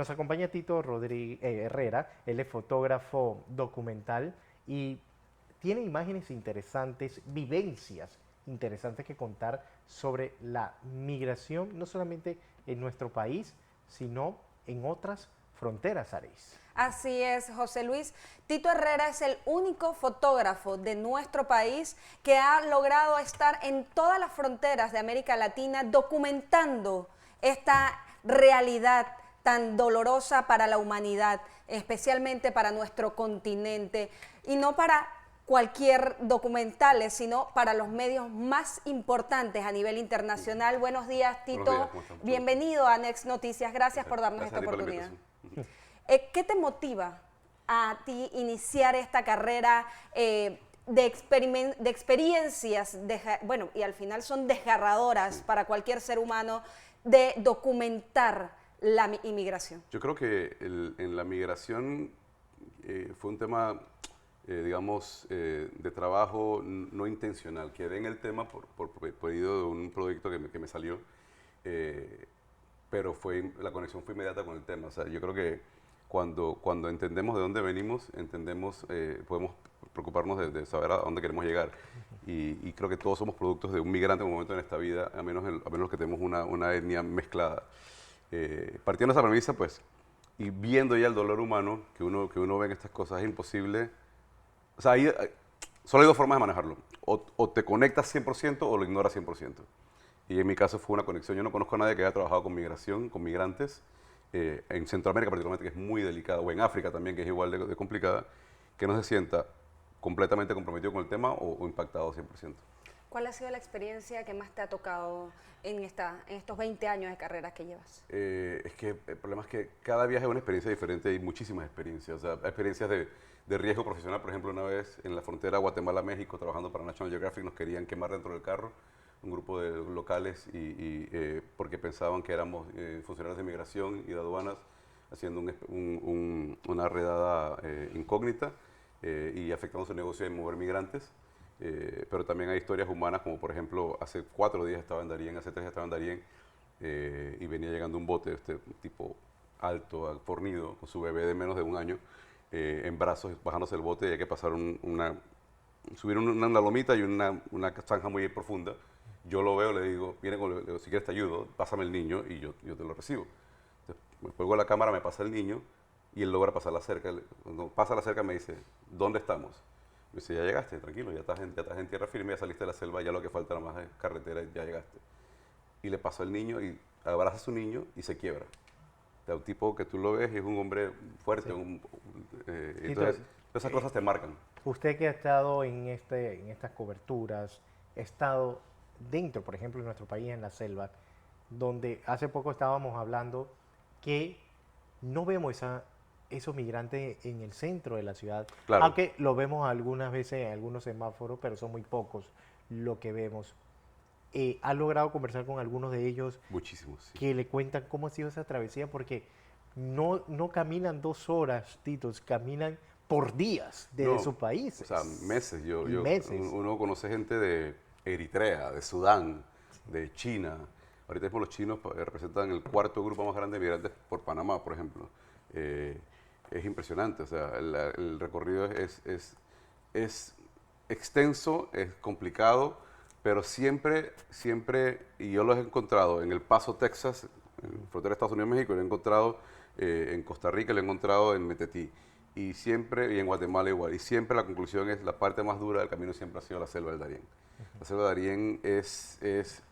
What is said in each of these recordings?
Nos acompaña Tito Herrera, él es fotógrafo documental y tiene imágenes interesantes, vivencias interesantes que contar sobre la migración, no solamente en nuestro país, sino en otras fronteras, Areis. Así es, José Luis. Tito Herrera es el único fotógrafo de nuestro país que ha logrado estar en todas las fronteras de América Latina documentando esta realidad tan dolorosa para la humanidad, especialmente para nuestro continente, y no para cualquier documental, sino para los medios más importantes a nivel internacional. Buenos días, Buenos Tito. días, ¿cómo están? Mucho gusto. Bienvenido a Next Noticias. Gracias por darnos Gracias esta a ti por la oportunidad. invitación. ¿Qué te motiva a ti iniciar esta carrera de experiencias, bueno, y al final son desgarradoras para cualquier ser humano, de documentar la inmigración? Yo creo que en la migración fue un tema, digamos, de trabajo no intencional. Quedé en el tema por pedido de un proyecto que me salió, pero la conexión fue inmediata con el tema. O sea, yo creo que cuando entendemos de dónde venimos, podemos preocuparnos de saber a dónde queremos llegar. Y creo que todos somos productos de un migrante en un momento en esta vida, a menos que tenemos una etnia mezclada. Partiendo de esa premisa, pues, y viendo ya el dolor humano que uno ve en estas cosas, es imposible. O sea, solo hay dos formas de manejarlo. O te conectas 100% o lo ignoras 100%. Y en mi caso fue una conexión. Yo no conozco a nadie que haya trabajado con migración, con migrantes, en Centroamérica particularmente, que es muy delicada, o en África también, que es igual de complicada, que no se sienta completamente comprometido con el tema o impactado 100%. ¿Cuál ha sido la experiencia que más te ha tocado en estos 20 años de carrera que llevas? Es que el problema es que cada viaje es una experiencia diferente y muchísimas experiencias. O sea, hay experiencias de riesgo profesional. Por ejemplo, una vez en la frontera Guatemala-México, trabajando para National Geographic, nos querían quemar dentro del carro un grupo de locales porque pensaban que éramos funcionarios de migración y de aduanas haciendo una redada incógnita y afectando su negocio de mover migrantes. Pero también hay historias humanas, como por ejemplo, hace 4 días estaba en Darién, hace 3 días estaba en Darién, y venía llegando un bote, tipo alto, fornido, con su bebé de menos de 1 año, en brazos, bajándose el bote, y hay que pasar subir una lomita y una zanja muy profunda. Yo lo veo, le digo, le digo, si quieres te ayudo, pásame el niño y yo te lo recibo. Entonces, me cuelgo la cámara, me pasa el niño y él logra pasar la cerca. Cuando pasa la cerca me dice, ¿dónde estamos? Me dice, ya llegaste, tranquilo, ya estás en tierra firme, ya saliste de la selva, ya lo que falta nada más es carretera, ya llegaste. Y le pasó al niño y abraza a su niño y se quiebra. O sea, un tipo que tú lo ves y es un hombre fuerte. Sí. Entonces, esas cosas te marcan. Usted que ha estado en estas coberturas, ha estado dentro, por ejemplo, en nuestro país, en la selva, donde hace poco estábamos hablando que no vemos esos migrantes en el centro de la ciudad, Claro. aunque lo vemos algunas veces en algunos semáforos, pero son muy pocos lo que vemos. ¿Ha logrado conversar con algunos de ellos Muchísimos, sí. que le cuentan cómo ha sido esa travesía? Porque no caminan 2 horas, Titos, caminan por días desde No, su país. o sea, meses. Y meses. Uno conoce gente de Eritrea, de Sudán, de China. Ahorita mismo los chinos representan el 4.º grupo más grande de migrantes por Panamá, por ejemplo. Es impresionante, o sea, el recorrido es extenso, es complicado, pero siempre, y yo los he encontrado en El Paso, Texas, en la frontera de Estados Unidos-México, lo he encontrado en Costa Rica, lo he encontrado en Metetí, y en Guatemala igual, y siempre la conclusión es, la parte más dura del camino siempre ha sido la selva del Darién. La selva del Darién es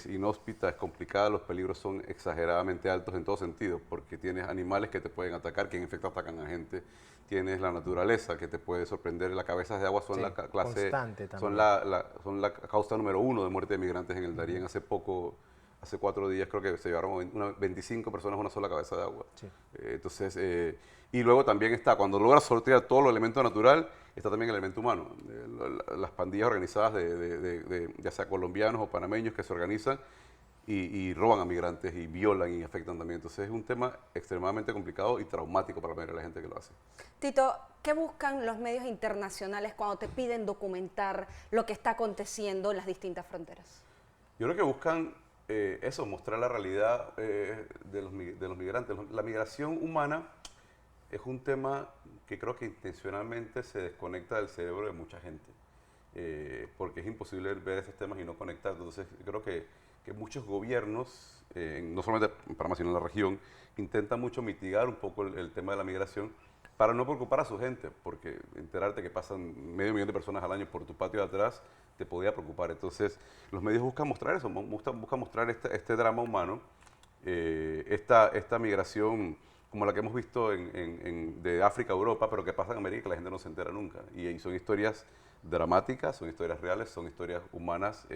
inhóspita, es complicada, los peligros son exageradamente altos en todo sentido, porque tienes animales que te pueden atacar, que en efecto atacan a gente, tienes la naturaleza que te puede sorprender, las cabezas de agua son Sí, la clase, constante son también. son la causa número 1 de muerte de migrantes en el Darién. Hace 4 días creo que se llevaron 25 personas a una sola cabeza de agua. Sí. Y luego también está, cuando logras sortear todo lo elemento natural, está también el elemento humano. Las pandillas organizadas ya sea colombianos o panameños que se organizan y roban a migrantes y violan y afectan también. Entonces es un tema extremadamente complicado y traumático para la mayoría de la gente que lo hace. Tito, ¿qué buscan los medios internacionales cuando te piden documentar lo que está aconteciendo en las distintas fronteras? Yo creo que buscan eso, mostrar la realidad de los migrantes. La migración humana es un tema que creo que intencionalmente se desconecta del cerebro de mucha gente, porque es imposible ver esos temas y no conectar. Entonces, creo que muchos gobiernos, no solamente en Panamá, sino en la región, intentan mucho mitigar un poco el tema de la migración para no preocupar a su gente, porque enterarte que pasan 500.000 de personas al año por tu patio de atrás te podía preocupar. Entonces, los medios buscan mostrar eso, buscan mostrar este drama humano, esta migración como la que hemos visto de África a Europa, pero que pasa en América y la gente no se entera nunca. Y son historias dramáticas, son historias reales, son historias humanas,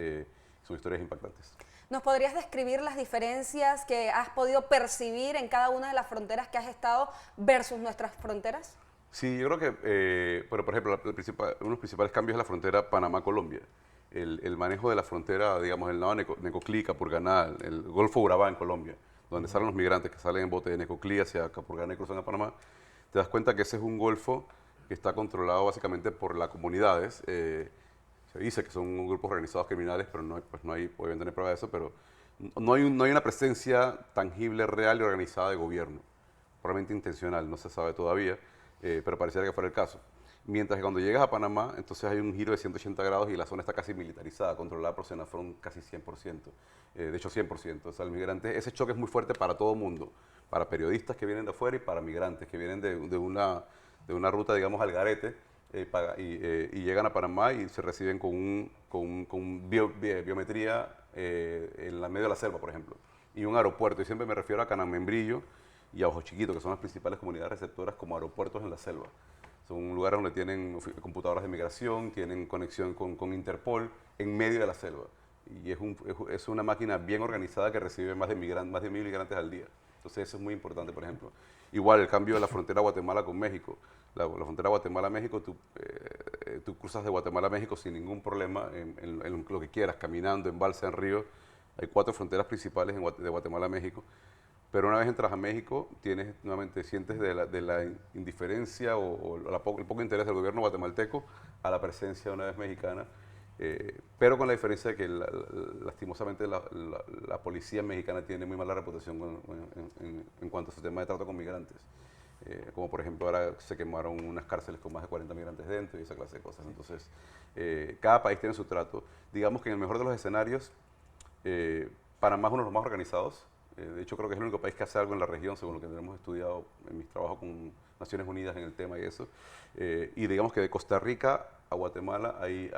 son historias impactantes. ¿Nos podrías describir las diferencias que has podido percibir en cada una de las fronteras que has estado versus nuestras fronteras? Sí, yo creo que, por ejemplo, uno de los principales cambios es la frontera Panamá-Colombia. El manejo de la frontera, digamos, el lado de Necoclí, Capurganá, el Golfo Urabá en Colombia, donde salen los migrantes que salen en bote de Necoclí hacia Capurganá y cruzan a Panamá, te das cuenta que ese es un golfo que está controlado básicamente por las comunidades. Se dice que son grupos organizados criminales, pero no hay, obviamente no hay prueba de eso, pero no hay una presencia tangible, real y organizada de gobierno. Probablemente intencional, no se sabe todavía, pero pareciera que fuera el caso. Mientras que cuando llegas a Panamá, entonces hay un giro de 180 grados y la zona está casi militarizada, controlada por Senafrón casi 100%, de hecho 100%. O sea, el migrante, ese choque es muy fuerte para todo el mundo, para periodistas que vienen de afuera y para migrantes que vienen de una ruta, digamos, al garete, y llegan a Panamá y se reciben con biometría en la medio de la selva, por ejemplo, y un aeropuerto. Y siempre me refiero a Canamembrillo y a Ojo Chiquito, que son las principales comunidades receptoras como aeropuertos en la selva. Son lugares donde tienen computadoras de migración, tienen conexión con Interpol en medio de la selva. Y es una máquina bien organizada que recibe más de 1.000 migrantes al día. Entonces eso es muy importante, por ejemplo. Igual el cambio de la frontera Guatemala con México. La frontera Guatemala-México, tú cruzas de Guatemala a México sin ningún problema en lo que quieras, caminando, en balsa, en río. Hay 4 fronteras principales de Guatemala a México. Pero una vez entras a México, nuevamente sientes de la indiferencia o el poco interés del gobierno guatemalteco a la presencia una vez mexicana, pero con la diferencia de que lastimosamente la policía mexicana tiene muy mala reputación en cuanto a su tema de trato con migrantes. Como por ejemplo ahora se quemaron unas cárceles con más de 40 migrantes dentro y esa clase de cosas. Entonces, cada país tiene su trato. Digamos que en el mejor de los escenarios, Panamá es uno de los más organizados. De hecho, creo que es el único país que hace algo en la región, según lo que tenemos estudiado en mis trabajos con Naciones Unidas en el tema y eso. Y digamos que de Costa Rica a Guatemala hay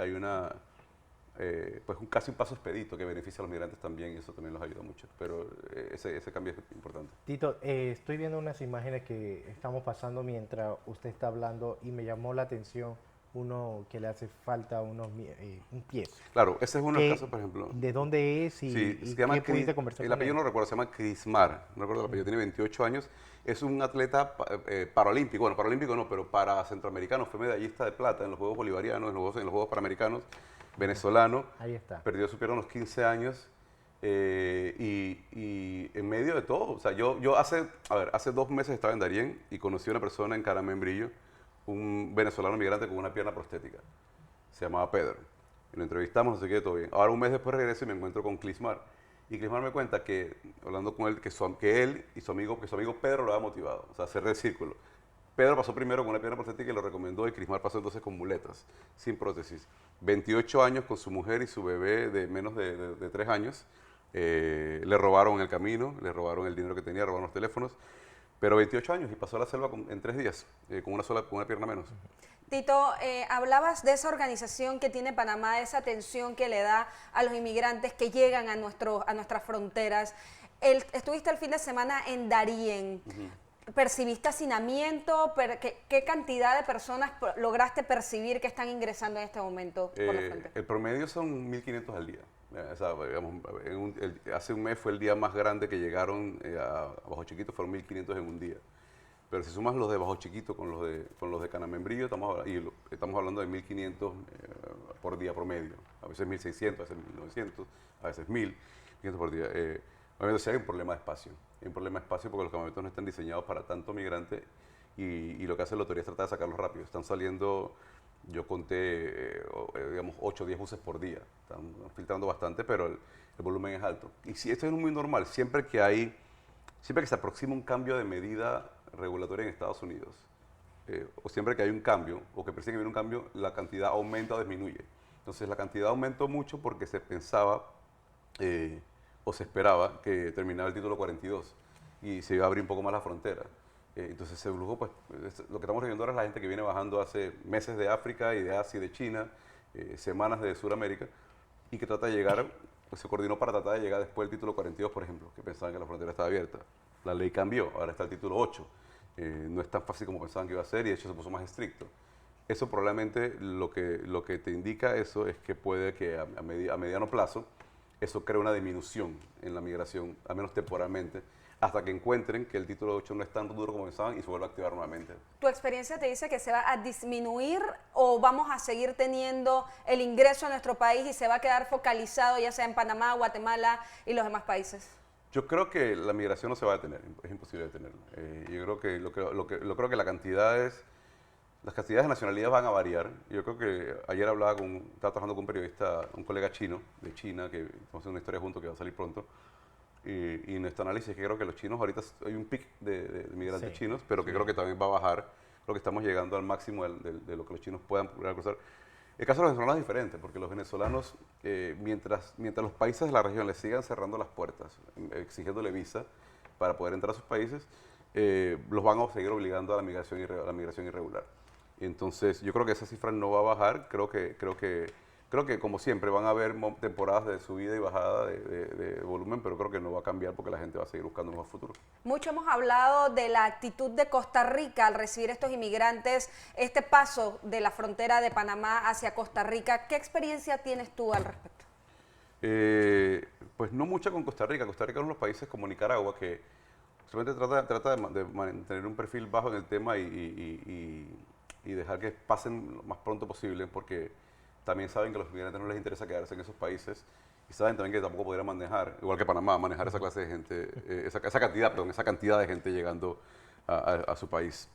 pues casi un paso expedito que beneficia a los migrantes también y eso también los ayuda mucho. Pero ese cambio es importante. Tito, estoy viendo unas imágenes que estamos pasando mientras usted está hablando y me llamó la atención uno que le hace falta un pie. Claro, ese es uno de los casos, por ejemplo. ¿De dónde es Sí, y se llama qué pudiste conversar el con apellido él? no recuerdo, se llama Crismar, no recuerdo el apellido, tiene 28 años, es un atleta paralímpico, bueno, paralímpico no, pero para centroamericano, fue medallista de plata en los Juegos Bolivarianos, en los Juegos Panamericanos, venezolano, Ahí está. perdió su pierna a los 15 años, y en medio de todo, o sea, yo hace 2 meses estaba en Darién y conocí a una persona en Canamembrillo, un venezolano migrante con una pierna prostética, se llamaba Pedro. Y lo entrevistamos, no sé qué, todo bien. Ahora un mes después regreso y me encuentro con Clismar. Y Clismar me cuenta que, hablando con él, que él y su amigo Pedro lo había motivado. O sea, cerré el círculo. Pedro pasó primero con una pierna prostética y lo recomendó y Clismar pasó entonces con muletas, sin prótesis. 28 años con su mujer y su bebé de menos de 3 años. Le robaron en el camino, le robaron el dinero que tenía, robaron los teléfonos. Pero 28 años y pasó a la selva en 3 días, con una pierna menos. Tito, hablabas de esa organización que tiene Panamá, esa atención que le da a los inmigrantes que llegan a nuestras fronteras. Estuviste el fin de semana en Darién. ¿Percibiste hacinamiento? ¿Qué cantidad de personas lograste percibir que están ingresando en este momento por la frontera? El promedio son 1.500 al día. O sea, digamos, hace un mes fue el día más grande que llegaron a Bajo Chiquito, fueron 1.500 en un día. Pero si sumas los de Bajo Chiquito con los de Canamembrillo, estamos hablando de 1.500 por día promedio. A veces 1.600, a veces 1.900, a veces 1.500 por día. Obviamente sí hay un problema de espacio. Hay un problema de espacio porque los campamentos no están diseñados para tanto migrante y lo que hace la autoridad es tratar de sacarlos rápido. Están saliendo Yo conté, digamos, 8 o 10 buses por día. Están filtrando bastante, pero el volumen es alto. Y si esto es muy normal, siempre que se aproxima un cambio de medida regulatoria en Estados Unidos, o siempre que hay un cambio, o que parece que viene un cambio, la cantidad aumenta o disminuye. Entonces la cantidad aumentó mucho porque se pensaba o se esperaba que terminara el título 42 y se iba a abrir un poco más la frontera. Entonces se produjo, pues, lo que estamos viendo ahora es la gente que viene bajando hace meses de África y de Asia y de China, semanas de Sudamérica, y que trata de llegar, pues se coordinó para tratar de llegar después del título 42, por ejemplo, que pensaban que la frontera estaba abierta. La ley cambió, ahora está el título 8. No es tan fácil como pensaban que iba a ser y de hecho se puso más estricto. Eso probablemente lo que te indica eso es que puede que a mediano plazo eso crea una disminución en la migración, al menos temporalmente, hasta que encuentren que el título 8 no es tan duro como pensaban y se vuelve a activar nuevamente. ¿Tu experiencia te dice que se va a disminuir o vamos a seguir teniendo el ingreso a nuestro país y se va a quedar focalizado ya sea en Panamá, Guatemala y los demás países? Yo creo que la migración no se va a detener, es imposible detenerla. Yo creo que creo que las cantidades de nacionalidades van a variar. Yo creo que ayer estaba trabajando con un periodista, un colega chino de China, que estamos haciendo una historia juntos que va a salir pronto. Y nuestro análisis es que creo que los chinos, ahorita hay un pic de migrantes chinos, pero que creo que también va a bajar. Creo que estamos llegando al máximo de lo que los chinos puedan cruzar. El caso de los venezolanos es diferente, porque los venezolanos, mientras los países de la región les sigan cerrando las puertas, exigiéndole visa para poder entrar a sus países, los van a seguir obligando a la migración irregular. Entonces, yo creo que esa cifra no va a bajar. Creo que como siempre van a haber temporadas de subida y bajada de volumen, pero creo que no va a cambiar porque la gente va a seguir buscando un mejor futuro. Mucho hemos hablado de la actitud de Costa Rica al recibir estos inmigrantes, este paso de la frontera de Panamá hacia Costa Rica. ¿Qué experiencia tienes tú al respecto? Pues no mucha con Costa Rica. Costa Rica es uno de los países como Nicaragua que solamente trata de mantener un perfil bajo en el tema y dejar que pasen lo más pronto posible, porque también saben que a los migrantes no les interesa quedarse en esos países y saben también que tampoco podrían manejar, igual que Panamá, manejar esa clase de gente, esa cantidad de gente llegando a su país.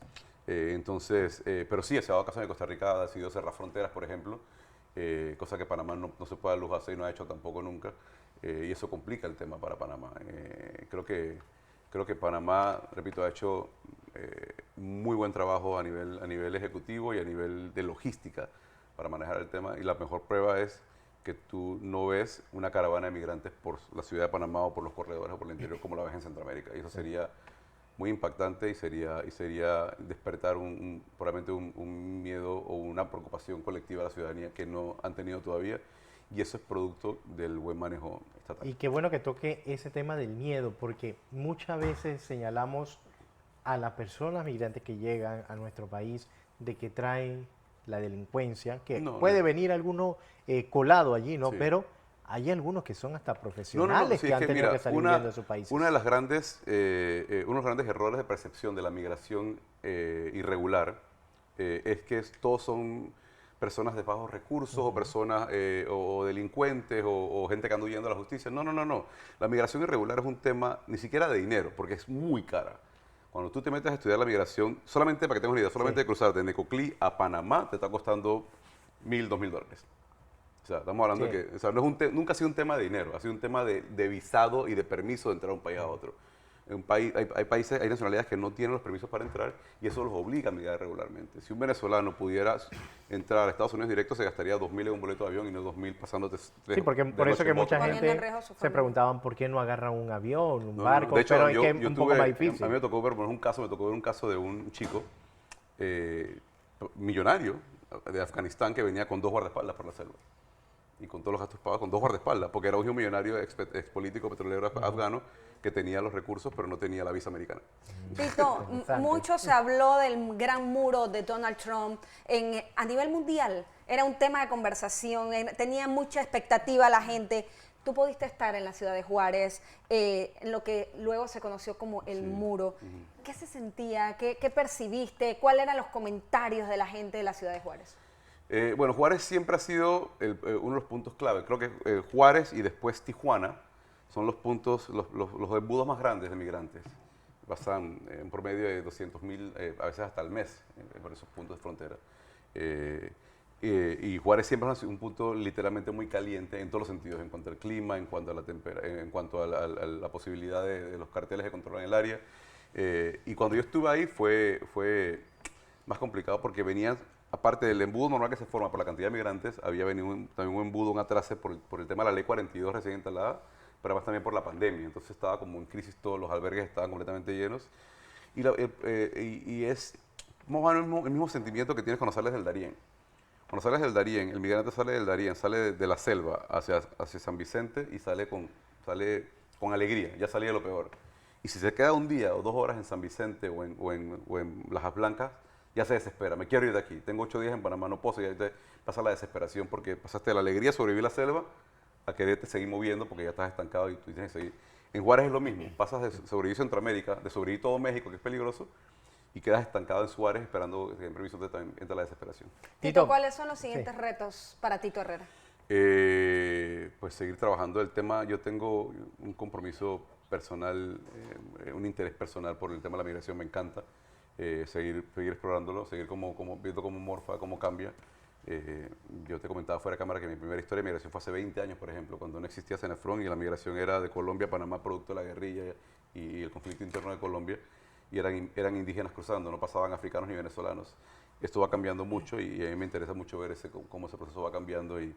Pero sí, se ha dado caso de Costa Rica ha decidido cerrar fronteras, por ejemplo, cosa que Panamá no se puede dar luz a hacer y no ha hecho tampoco nunca, y eso complica el tema para Panamá. Creo que Panamá, repito, ha hecho muy buen trabajo a nivel ejecutivo y a nivel de logística para manejar el tema, y la mejor prueba es que tú no ves una caravana de migrantes por la ciudad de Panamá o por los corredores o por el interior como la ves en Centroamérica, y eso sería muy impactante y sería despertar probablemente un miedo o una preocupación colectiva a la ciudadanía que no han tenido todavía, y eso es producto del buen manejo estatal. Y qué bueno que toque ese tema del miedo, porque muchas veces señalamos a las personas migrantes que llegan a nuestro país de que traen la delincuencia, que puede venir alguno colado allí, ¿no? Sí. Pero hay algunos que son hasta profesionales que han tenido que salir huyendo de su país. Uno de los grandes errores de percepción de la migración irregular es que todos son personas de bajos recursos o personas o delincuentes o gente que anda huyendo de la justicia. No. La migración irregular es un tema ni siquiera de dinero, porque es muy cara. Cuando tú te metes a estudiar la migración, solamente para que tengas una idea, solamente de cruzar de Necoclí a Panamá te está costando $1,000, $2,000. O sea, estamos hablando de que, o sea, nunca ha sido un tema de dinero, ha sido un tema de visado y de permiso de entrar a un país a otro. En un país, hay nacionalidades que no tienen los permisos para entrar y eso los obliga a migrar regularmente. Si un venezolano pudiera entrar a Estados Unidos directo, se gastaría $2,000 en un boleto de avión y no $2,000 pasándote. Sí, porque por eso que mucha gente se preguntaban por qué no agarran un avión, un barco, de hecho, pero es que es un poco más difícil. A mí me tocó ver un caso de un chico millonario de Afganistán que venía con 2 guardaespaldas por la selva. Y con todos los gastos pagados, con 2 guardaespaldas, porque era un hijo millonario, ex político petrolero afgano, que tenía los recursos, pero no tenía la visa americana. Tito, mucho se habló del gran muro de Donald Trump a nivel mundial. Era un tema de conversación, tenía mucha expectativa la gente. Tú pudiste estar en la ciudad de Juárez, en lo que luego se conoció como el muro. ¿Qué se sentía? ¿Qué percibiste? ¿Cuáles eran los comentarios de la gente de la ciudad de Juárez? Bueno, Juárez siempre ha sido uno de los puntos clave. Creo que Juárez y después Tijuana son los puntos, los embudos más grandes de migrantes. Pasan en promedio de 200,000, a veces hasta al mes, por esos puntos de frontera. Y Juárez siempre es un punto literalmente muy caliente en todos los sentidos, en cuanto al clima, en cuanto a la, en cuanto a la posibilidad de los carteles de controlar el área. Y cuando yo estuve ahí fue más complicado porque venían, aparte del embudo normal que se forma por la cantidad de migrantes, había venido también un embudo, un atraso por el tema de la ley 42 recién instalada, pero además también por la pandemia. Entonces estaba como en crisis, todos los albergues estaban completamente llenos. Y es más o menos el mismo sentimiento que tienes cuando sales del Darién. Cuando sales del Darién, el migrante sale del Darién, sale de la selva hacia San Vicente y sale con alegría, ya salía de lo peor. Y si se queda un día o 2 horas en San Vicente o en Lajas Blancas, ya se desespera, me quiero ir de aquí, tengo 8 días en Panamá, no puedo, y ahí te pasa la desesperación porque pasaste de la alegría de sobrevivir la selva a quererte seguir moviendo porque ya estás estancado y tú tienes que seguir. En Juárez es lo mismo, pasas de sobrevivir Centroamérica, de sobrevivir todo México, que es peligroso, y quedas estancado en Juárez esperando que en previsión también entra la desesperación. Tito, ¿cuáles son los siguientes retos para Tito Herrera? Pues seguir trabajando el tema. Yo tengo un compromiso personal, un interés personal por el tema de la migración, me encanta. Seguir explorándolo, seguir viendo cómo morfa, cómo cambia. Yo te comentaba fuera de cámara que mi primera historia de migración fue hace 20 años, por ejemplo, cuando no existía Senafrón y la migración era de Colombia a Panamá, producto de la guerrilla y el conflicto interno de Colombia, y eran indígenas cruzando, no pasaban africanos ni venezolanos. Esto va cambiando mucho y a mí me interesa mucho ver cómo ese proceso va cambiando y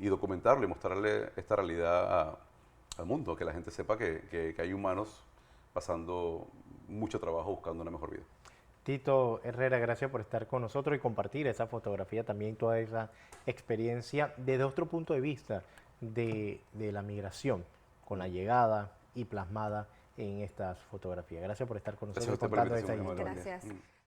documentarlo y mostrarle esta realidad al mundo, que la gente sepa que hay humanos pasando mucho trabajo buscando una mejor vida. Tito Herrera, gracias por estar con nosotros y compartir esa fotografía, también toda esa experiencia desde otro punto de vista de la migración, con la llegada y plasmada en estas fotografías. Gracias por estar con nosotros y contando esa historia. Gracias.